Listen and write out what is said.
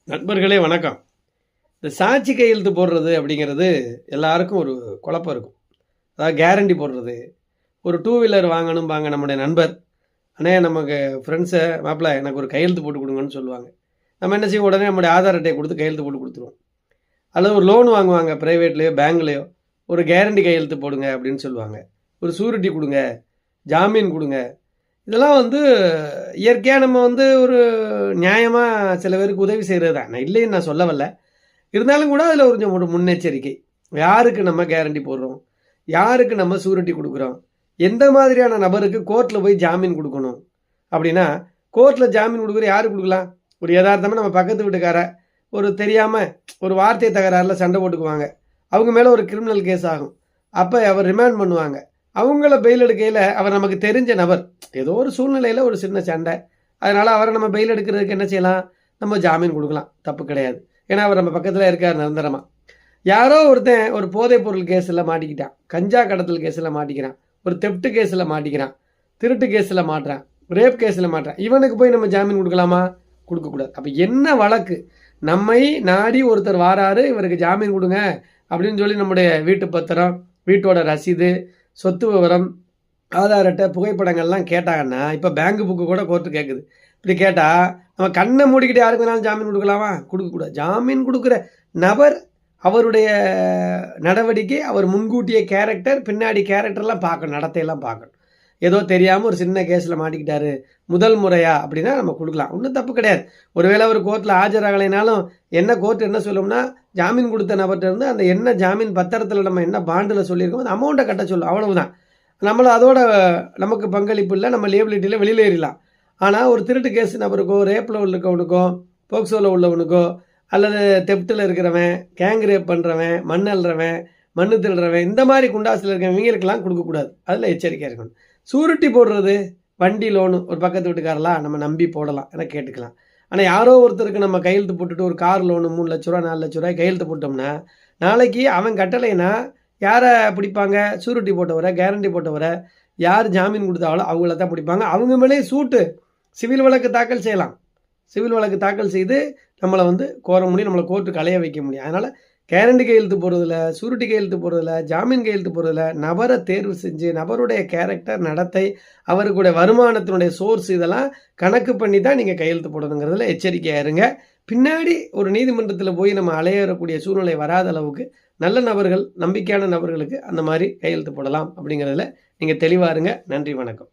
நண்பர்களே வணக்கம். இந்த சாட்சி கையெழுத்து போடுறது அப்படிங்கிறது எல்லாருக்கும் ஒரு குழப்பம் இருக்கும். அதாவது கேரண்டி போடுறது. ஒரு டூ வீலர் வாங்கணும்பாங்க நம்முடைய நண்பர். அண்ணே நமக்கு ஃப்ரெண்ட்ஸை மாப்பிள்ள எனக்கு ஒரு கையெழுத்து போட்டு கொடுங்கன்னு சொல்லுவாங்க. நம்ம என்ன செய்வோம், உடனே நம்முடைய ஆதார் அட்டையை கொடுத்து கையெழுத்து போட்டு கொடுத்துருவோம். அல்லது ஒரு லோன் வாங்குவாங்க ப்ரைவேட்லேயோ பேங்க்லேயோ, ஒரு கேரண்டி கையெழுத்து போடுங்க அப்படின்னு சொல்லுவாங்க. ஒரு சூரிட்டி கொடுங்க, ஜாமீன் கொடுங்க. இதெல்லாம் இயற்கையாக நம்ம ஒரு நியாயமாக சில பேருக்கு உதவி செய்கிறது தான். நான் இல்லைன்னு நான் சொல்ல வரல. இருந்தாலும் கூட அதில் ஒரு முன்னெச்சரிக்கை. யாருக்கு நம்ம கேரண்டி போடுறோம், யாருக்கு நம்ம சூரிட்டி கொடுக்குறோம், எந்த மாதிரியான நபருக்கு கோர்ட்டில் போய் ஜாமீன் கொடுக்கணும் அப்படின்னா, கோர்ட்டில் ஜாமீன் கொடுக்குற யாருக்கு கொடுக்கலாம்? ஒரு யதார்த்தமாக நம்ம பக்கத்து வீட்டுக்கார ஒரு தெரியாமல் ஒரு வார்த்தை தகராறில் சண்டை போட்டுக்குவாங்க. அவங்க மேலே ஒரு கிரிமினல் கேஸ் ஆகும். அப்போ அவர் ரிமாண்ட் பண்ணுவாங்க. அவங்கள பெயில் எடுக்கையில் அவர் நமக்கு தெரிஞ்ச நபர், ஏதோ ஒரு சூழ்நிலையில் ஒரு சின்ன சண்டை, அதனால் அவரை நம்ம பெயில் எடுக்கிறதுக்கு என்ன செய்யலாம், நம்ம ஜாமீன் கொடுக்கலாம், தப்பு கிடையாது. ஏன்னா அவர் நம்ம பக்கத்தில் இருக்கார் நிரந்தரமாக. யாரோ ஒருத்தன் ஒரு போதைப் பொருள் கேஸில் மாட்டிக்கிட்டான், கஞ்சா கடத்தல் கேஸில் மாட்டிக்கிறான், ஒரு தெப்ட் கேஸில் மாட்டிக்கிறான், திருட்டு கேஸில் மாட்டுறான், ரேப் கேஸில் மாட்டுறான். இவனுக்கு போய் நம்ம ஜாமீன் கொடுக்கலாமா? கொடுக்கக்கூடாது. அப்போ என்ன வழக்கு? நம்மை நாடி ஒருத்தர் வாராரு, இவருக்கு ஜாமீன் கொடுங்க அப்படின்னு சொல்லி நம்முடைய வீட்டு பத்திரம், வீட்டோட ரசீது, சொத்து விவரம், ஆதார் அட்டை, புகைப்படங்கள்லாம் கேட்டாங்கன்னா, இப்போ பேங்க் புக்கு கூட கோர்ட்டு கேட்குது. இப்படி கேட்டால் நம்ம கண்ணை மூடிக்கிட்டு யாருக்கு வேணாலும் ஜாமீன் கொடுக்கலாமா? கொடுக்கக்கூடாது. ஜாமீன் கொடுக்குற நபர், அவருடைய நடவடிக்கை, அவர் முன்கூட்டிய கேரக்டர், பின்னாடி கேரக்டர்லாம் பார்க்கணும், நடத்தையெல்லாம் பார்க்கணும். ஏதோ தெரியாமல் ஒரு சின்ன கேஸில் மாட்டிக்கிட்டாரு முதல் முறையா அப்படின்னா நம்ம கொடுக்கலாம், ஒன்றும் தப்பு கிடையாது. ஒருவேளை அவர் கோர்ட்டில் ஆஜராகலைனாலும் என்ன கோர்ட் என்ன சொல்லும்னா, ஜாமீன் கொடுத்த நபர்கிட்ட இருந்து அந்த என்ன ஜாமீன் பத்திரத்தில் நம்ம என்ன பாண்டில் சொல்லியிருக்கோம் அந்த அமௌண்ட்டை கட்ட சொல்லும், அவ்வளவுதான். நம்மளை அதோட நமக்கு பங்களிப்பு இல்லை, நம்ம லேபிலிட்டியில் வெளியில் ஏறிடலாம். ஆனால் ஒரு திருட்டு கேஸ் நபருக்கோ, ரேப்பில் இருக்கவனுக்கோ, போக்சோவில் உள்ளவனுக்கோ, அல்லது தெப்டில் இருக்கிறவன், கேங் ரேப் பண்ணுறவன், மண் அள்ளுறவன், மண்ணு திருடுறவன், இந்த மாதிரி குண்டாசில் இருக்கிறவங்களுக்கெல்லாம் கொடுக்கக்கூடாது. அதில் எச்சரிக்கையாக இருக்கணும். சூரிட்டி போடுறது, வண்டி லோனு ஒரு பக்கத்து வீட்டுக்காரெல்லாம் நம்ம நம்பி போடலாம், என கேட்டுக்கலாம். ஆனால் யாரோ ஒருத்தருக்கு நம்ம கையெழுத்து போட்டுட்டு ஒரு கார் லோனு 3 லட்ச ரூபா 4 லட்ச ரூபாய் கையெழுத்து போட்டோம்னா, நாளைக்கு அவன் கட்டலைன்னா யாரை பிடிப்பாங்க? சூரிட்டி போட்டவரை, கேரண்டி போட்டவரை, யார் ஜாமீன் கொடுத்தாங்களோ அவங்கள தான் பிடிப்பாங்க. அவங்க மேலே சூட்டு சிவில் வழக்கு தாக்கல் செய்யலாம். சிவில் வழக்கு தாக்கல் செய்து நம்மளை கோர முடியும், நம்மளை கோர்ட்டுக்கு அலைய வைக்க முடியும். அதனால் கேரண்டி கையெழுத்து போடுறதில்ல, சூரிட்டி கையெழுத்து போடுறதில்ல, ஜாமீன் கையெழுத்து போடுறதில்ல, நபரை தேர்வு செஞ்சு நபருடைய கேரக்டர், நடத்தை, அவருக்குடைய வருமானத்தினுடைய சோர்ஸ் இதெல்லாம் கணக்கு பண்ணி தான் நீங்கள் கையெழுத்து போடணுங்கிறதுல எச்சரிக்கையாக இருங்க. பின்னாடி ஒரு நீதிமன்றத்தில் போய் நம்ம அலையறக்கூடிய சூழ்நிலை வராத அளவுக்கு நல்ல நபர்கள், நம்பிக்கையான நபர்களுக்கு அந்த மாதிரி கையெழுத்து போடலாம் அப்படிங்கிறதுல நீங்கள் தெளிவாக இருங்க. நன்றி, வணக்கம்.